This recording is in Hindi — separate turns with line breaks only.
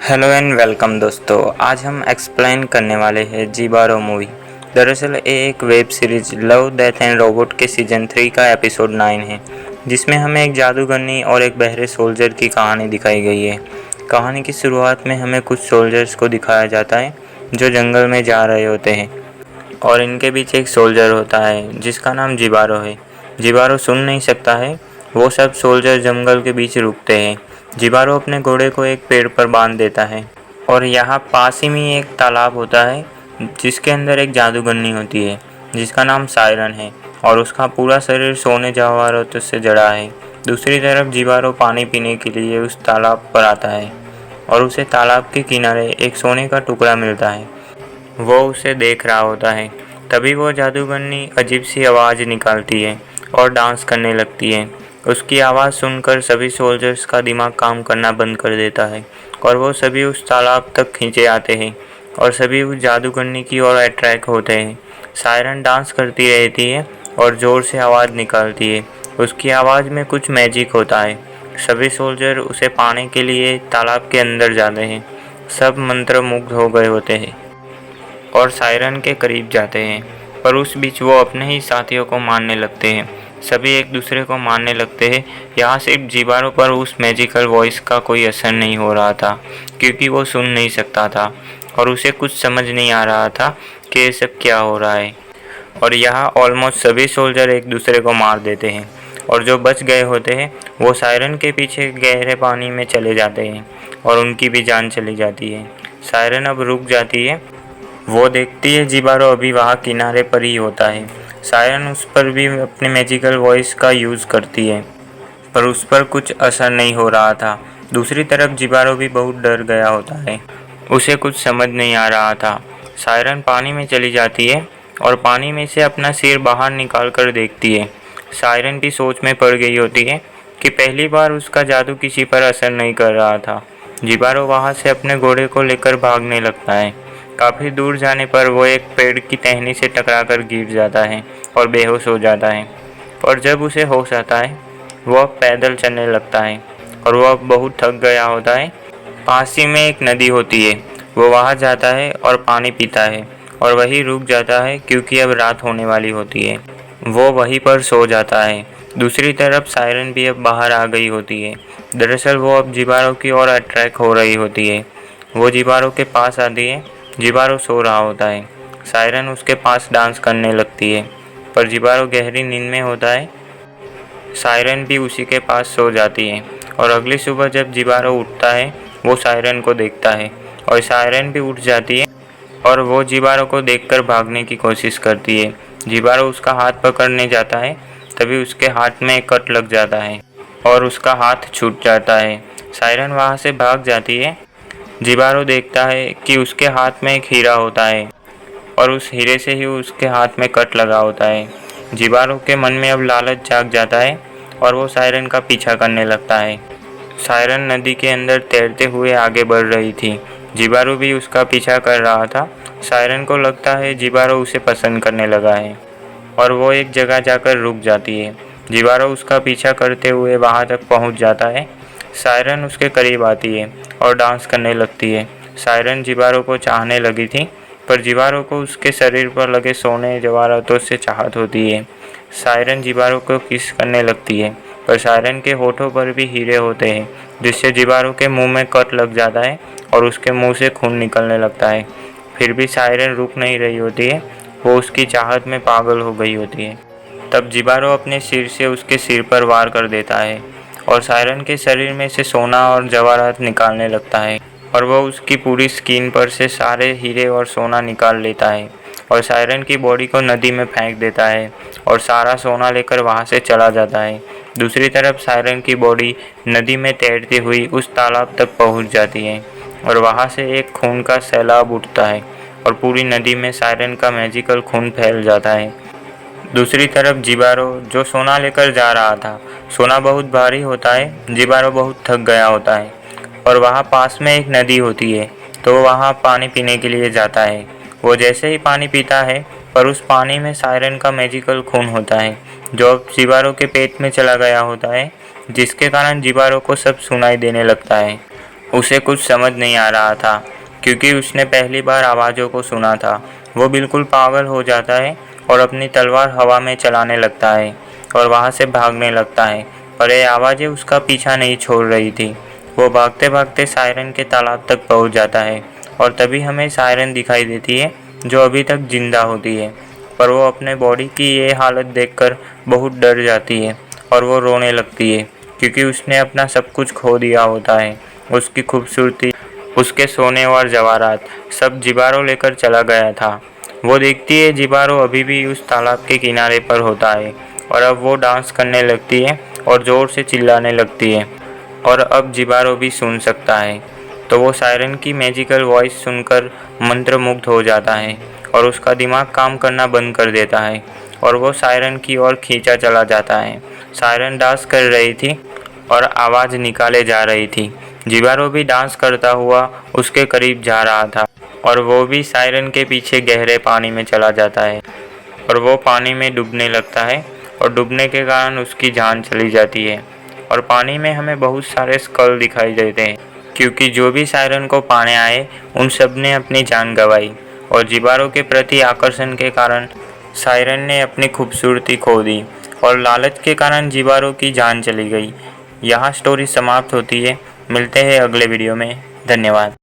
हेलो एंड वेलकम दोस्तों। आज हम एक्सप्लेन करने वाले हैं जिबारो मूवी। दरअसल ये एक web series love death and robot के सीजन 3 का एपिसोड 9 है, जिसमें हमें एक जादूगरनी और एक बहरे सोल्जर की कहानी दिखाई गई है। कहानी की शुरुआत में हमें कुछ सोल्जर्स को दिखाया जाता है जो जंगल में जा रहे होते हैं और इनके बीच एक सोल्जर होता है जिसका नाम जिबारो है। जिबारो सुन नहीं सकता है। वो सब सोल्जर जंगल के बीच रुकते हैं। जिबारो अपने घोड़े को एक पेड़ पर बांध देता है और यहाँ पास ही में एक तालाब होता है जिसके अंदर एक जादूगरनी होती है जिसका नाम सायरन है और उसका पूरा शरीर सोने जवाहरातों से जड़ा है। दूसरी तरफ जिबारो पानी पीने के लिए उस तालाब पर आता है और उसे तालाब के किनारे एक सोने का टुकड़ा मिलता है। वो उसे देख रहा होता है। तभी वो जादूगरनी अजीब सी आवाज़ निकालती है और डांस करने लगती है। उसकी आवाज़ सुनकर सभी सोल्जर्स का दिमाग काम करना बंद कर देता है और वो सभी उस तालाब तक खींचे आते हैं और सभी उस जादूगरनी की ओर अट्रैक्ट होते हैं। सायरन डांस करती रहती है और ज़ोर से आवाज़ निकालती है। उसकी आवाज़ में कुछ मैजिक होता है। सभी सोल्जर उसे पाने के लिए तालाब के अंदर जाते हैं। सब मंत्रमुग्ध हो गए होते हैं और सायरन के करीब जाते हैं, पर उस बीच वो अपने ही साथियों को मारने लगते हैं। सभी एक दूसरे को मारने लगते हैं। यहाँ सिर्फ जिबारो पर उस मैजिकल वॉइस का कोई असर नहीं हो रहा था क्योंकि वो सुन नहीं सकता था और उसे कुछ समझ नहीं आ रहा था कि ये सब क्या हो रहा है। और यहाँ ऑलमोस्ट सभी सोल्जर एक दूसरे को मार देते हैं और जो बच गए होते हैं वो सायरन के पीछे गहरे पानी में चले जाते हैं और उनकी भी जान चली जाती है। सायरन अब रुक जाती है। वो देखती है जिबारो अभी वहाँ किनारे पर ही होता है। सायरन उस पर भी अपने मैजिकल वॉइस का यूज़ करती है, पर उस पर कुछ असर नहीं हो रहा था। दूसरी तरफ जिबारो भी बहुत डर गया होता है। उसे कुछ समझ नहीं आ रहा था। सायरन पानी में चली जाती है और पानी में से अपना सिर बाहर निकाल कर देखती है। सायरन की सोच में पड़ गई होती है कि पहली बार उसका जादू किसी पर असर नहीं कर रहा था। जिबारो वहाँ से अपने घोड़े को लेकर भागने लगता है। काफ़ी दूर जाने पर वो एक पेड़ की टहनी से टकराकर गिर जाता है और बेहोश हो जाता है। और जब उसे होश आता है वो अब पैदल चलने लगता है और वो अब बहुत थक गया होता है। पास ही में एक नदी होती है। वो वहाँ जाता है और पानी पीता है और वहीं रुक जाता है क्योंकि अब रात होने वाली होती है। वो वहीं पर सो जाता है। दूसरी तरफ सायरन भी अब बाहर आ गई होती है। दरअसल वो अब जिबारो की ओर अट्रैक्ट हो रही होती है। वो जिबारो के पास आती है। जिबारो सो रहा होता है। सायरन उसके पास डांस करने लगती है, पर जिबारो गहरी नींद में होता है। सायरन भी उसी के पास सो जाती है और अगली सुबह जब जिबारो उठता है वो सायरन को देखता है और सायरन भी उठ जाती है और वो जिबारो को देखकर भागने की कोशिश करती है। जिबारो उसका हाथ पकड़ने जाता है, तभी उसके हाथ में एक कट लग जाता है और उसका हाथ छूट जाता है। सायरन वहाँ से भाग जाती है। जिबारो देखता है कि उसके हाथ में एक हीरा होता है और उस हीरे से ही उसके हाथ में कट लगा होता है। जिबारो के मन में अब लालच जाग जाता है और वो सायरन का पीछा करने लगता है। सायरन नदी के अंदर तैरते हुए आगे बढ़ रही थी। जिबारो भी उसका पीछा कर रहा था। सायरन को लगता है जिबारो उसे पसंद करने लगा है और वो एक जगह जाकर रुक जाती है। जिबारो उसका पीछा करते हुए वहाँ तक पहुँच जाता है। सायरन उसके करीब आती है और डांस करने लगती है। सायरन जिबारो को चाहने लगी थी, पर जिबारो को उसके शरीर पर लगे सोने जवाहरातों से चाहत होती है। सायरन जिबारो को किस करने लगती है, पर सायरन के होठों पर भी हीरे होते हैं, जिससे जिबारो के मुंह में कट लग जाता है और उसके मुंह से खून निकलने लगता है। फिर भी सायरन रुक नहीं रही होती है। वो उसकी चाहत में पागल हो गई होती है। तब जिबारो अपने सिर से उसके सिर पर वार कर देता है और सायरन के शरीर में से सोना और जवाहरात निकालने लगता है और वह उसकी पूरी स्किन पर से सारे हीरे और सोना निकाल लेता है और सायरन की बॉडी को नदी में फेंक देता है और सारा सोना लेकर वहाँ से चला जाता है। दूसरी तरफ सायरन की बॉडी नदी में तैरती हुई उस तालाब तक पहुँच जाती है और वहाँ से एक खून का सैलाब उठता है और पूरी नदी में सायरन का मैजिकल खून फैल जाता है। दूसरी तरफ जिबारो जो सोना लेकर जा रहा था, सोना बहुत भारी होता है। जिबारो बहुत थक गया होता है और वहाँ पास में एक नदी होती है, तो वहाँ पानी पीने के लिए जाता है। वो जैसे ही पानी पीता है, पर उस पानी में सायरन का मैजिकल खून होता है जो अब जिबारो के पेट में चला गया होता है, जिसके कारण जिबारो को सब सुनाई देने लगता है। उसे कुछ समझ नहीं आ रहा था क्योंकि उसने पहली बार आवाज़ों को सुना था। वो बिल्कुल पागल हो जाता है और अपनी तलवार हवा में चलाने लगता है और वहाँ से भागने लगता है, पर ये आवाज़ें उसका पीछा नहीं छोड़ रही थी। वो भागते भागते सायरन के तालाब तक पहुँच जाता है और तभी हमें सायरन दिखाई देती है जो अभी तक जिंदा होती है, पर वो अपने बॉडी की ये हालत देखकर बहुत डर जाती है और वो रोने लगती है क्योंकि उसने अपना सब कुछ खो दिया होता है। उसकी खूबसूरती, उसके सोने और जवाहरात सब जिबारो लेकर चला गया था। वो देखती है जिबारो अभी भी उस तालाब के किनारे पर होता है और अब वो डांस करने लगती है और ज़ोर से चिल्लाने लगती है और अब जिबारो भी सुन सकता है। तो वो सायरन की मैजिकल वॉइस सुनकर मंत्रमुग्ध हो जाता है और उसका दिमाग काम करना बंद कर देता है और वो सायरन की ओर खींचा चला जाता है। सायरन डांस कर रही थी और आवाज़ निकाले जा रही थी। जिबारो भी डांस करता हुआ उसके करीब जा रहा था और वो भी सायरन के पीछे गहरे पानी में चला जाता है और वो पानी में डूबने लगता है और डूबने के कारण उसकी जान चली जाती है। और पानी में हमें बहुत सारे स्कल दिखाई देते हैं क्योंकि जो भी सायरन को पाने आए उन सब ने अपनी जान गंवाई और जिबारो के प्रति आकर्षण के कारण सायरन ने अपनी खूबसूरती खो दी और लालच के कारण जिबारो की जान चली गई। यहाँ स्टोरी समाप्त होती है। मिलते हैं अगले वीडियो में। धन्यवाद।